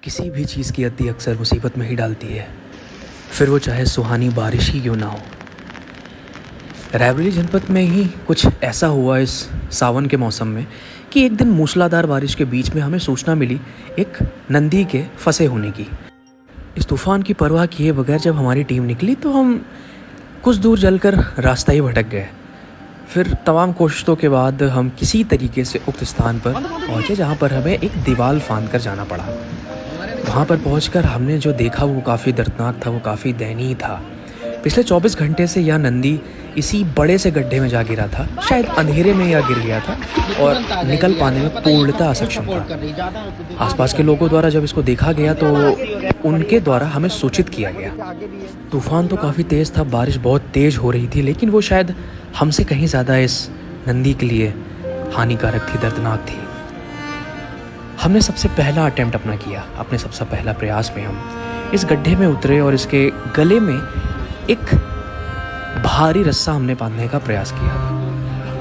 किसी भी चीज़ की अति अक्सर मुसीबत में ही डालती है, फिर वो चाहे सुहानी बारिश ही क्यों ना हो। रायबरेली जनपद में ही कुछ ऐसा हुआ इस सावन के मौसम में कि एक दिन मूसलाधार बारिश के बीच में हमें सूचना मिली एक नंदी के फंसे होने की। इस तूफान की परवाह किए बगैर जब हमारी टीम निकली तो हम कुछ दूर चलकर रास्ता ही भटक गए। फिर तमाम कोशिशों के बाद हम किसी तरीके से उक्त स्थान पर पहुँचे जहाँ पर हमें एक दीवार फांद कर जाना पड़ा। वहाँ पर पहुँचकर हमने जो देखा वो काफ़ी दर्दनाक था, वो काफ़ी दयनीय था। पिछले 24 घंटे से यह नंदी इसी बड़े से गड्ढे में जा गिरा था, शायद अंधेरे में या गिर गया था और निकल पाने में पूर्णतः असक्षम था। आसपास के लोगों द्वारा जब इसको देखा गया तो उनके द्वारा हमें सूचित किया गया। तूफान तो काफ़ी तेज़ था, बारिश बहुत तेज़ हो रही थी, लेकिन वो शायद हमसे कहीं ज़्यादा इस नंदी के लिए हानिकारक थी, दर्दनाक थी। हमने सबसे पहला अटेम्प्ट अपना किया। अपने सबसे पहला प्रयास में हम इस गड्ढे में उतरे और इसके गले में एक भारी रस्सा हमने बांधने का प्रयास किया।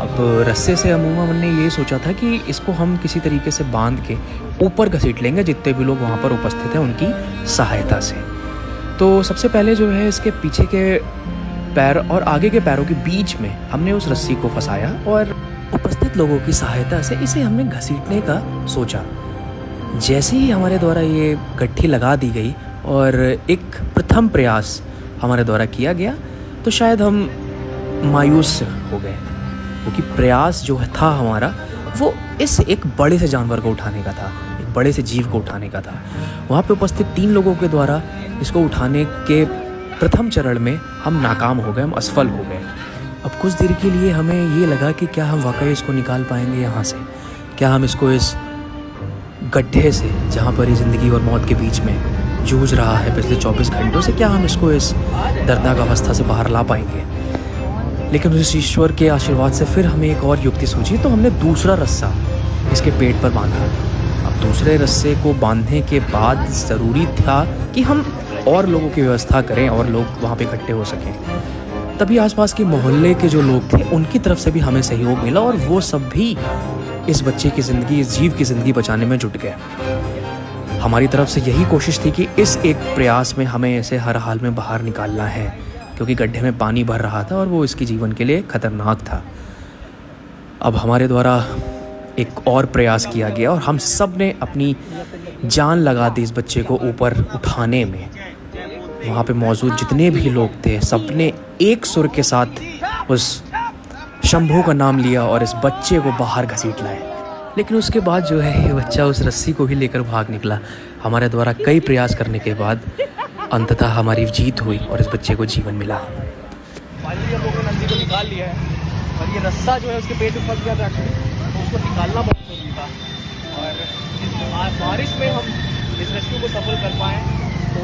अब रस्से से अमूमन हमने ये सोचा था कि इसको हम किसी तरीके से बांध के ऊपर घसीट लेंगे, जितने भी लोग वहाँ पर उपस्थित हैं उनकी सहायता से। तो सबसे पहले जो है इसके पीछे के पैर और आगे के पैरों के बीच में हमने उस रस्सी को फंसाया और उपस्थित लोगों की सहायता से इसे हमने घसीटने का सोचा। जैसे ही हमारे द्वारा ये गट्ठी लगा दी गई और एक प्रथम प्रयास हमारे द्वारा किया गया तो शायद हम मायूस हो गए, क्योंकि प्रयास जो था हमारा वो इस एक बड़े से जानवर को उठाने का था, एक बड़े से जीव को उठाने का था। वहाँ पे उपस्थित 3 लोगों के द्वारा इसको उठाने के प्रथम चरण में हम नाकाम हो गए, हम असफल हो गए। अब कुछ देर के लिए हमें ये लगा कि क्या हम वाकई इसको निकाल पाएंगे यहाँ से, क्या हम इसको इस गड्ढे से जहाँ पर ये ज़िंदगी और मौत के बीच में जूझ रहा है पिछले 24 घंटों से, क्या हम इसको इस दर्दनाक अवस्था से बाहर ला पाएंगे। लेकिन उस ईश्वर के आशीर्वाद से फिर हमें एक और युक्ति सूझी, तो हमने दूसरा रस्सा इसके पेट पर बांधा। अब दूसरे रस्से को बांधने के बाद ज़रूरी था कि हम और लोगों की व्यवस्था करें और लोग वहाँ पे इकट्ठे हो सकें। तभी आसपास के मोहल्ले के जो लोग थे उनकी तरफ से भी हमें सहयोग मिला और वो सब भी इस बच्चे की ज़िंदगी, इस जीव की ज़िंदगी बचाने में जुट गए। हमारी तरफ से यही कोशिश थी कि इस एक प्रयास में हमें इसे हर हाल में बाहर निकालना है, क्योंकि गड्ढे में पानी भर रहा था और वो इसके जीवन के लिए खतरनाक था। अब हमारे द्वारा एक और प्रयास किया गया और हम सब ने अपनी जान लगा दी इस बच्चे को ऊपर उठाने में। वहाँ पे मौजूद जितने भी लोग थे सबने एक सुर के साथ उस शंभू का नाम लिया और इस बच्चे को बाहर घसीट लाए। लेकिन उसके बाद जो है ये बच्चा उस रस्सी को ही लेकर भाग निकला। हमारे द्वारा कई प्रयास करने के बाद अंततः हमारी जीत हुई और इस बच्चे को जीवन मिला। फाइनली हम लोगों ने नंदी को निकाल लिया है और ये रस्सा जो है उसके पेट में फंस गया था, तो उसको निकालना बहुत जरूरी था। और इस बारिश में हम इस रेस्क्यू को सफल कर पाएँ तो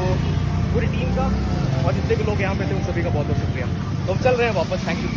पूरी टीम का और जितने भी लोग यहाँ पे थे उन सभी का बहुत बहुत शुक्रिया। तो हम चल रहे हैं वापस। Thank you.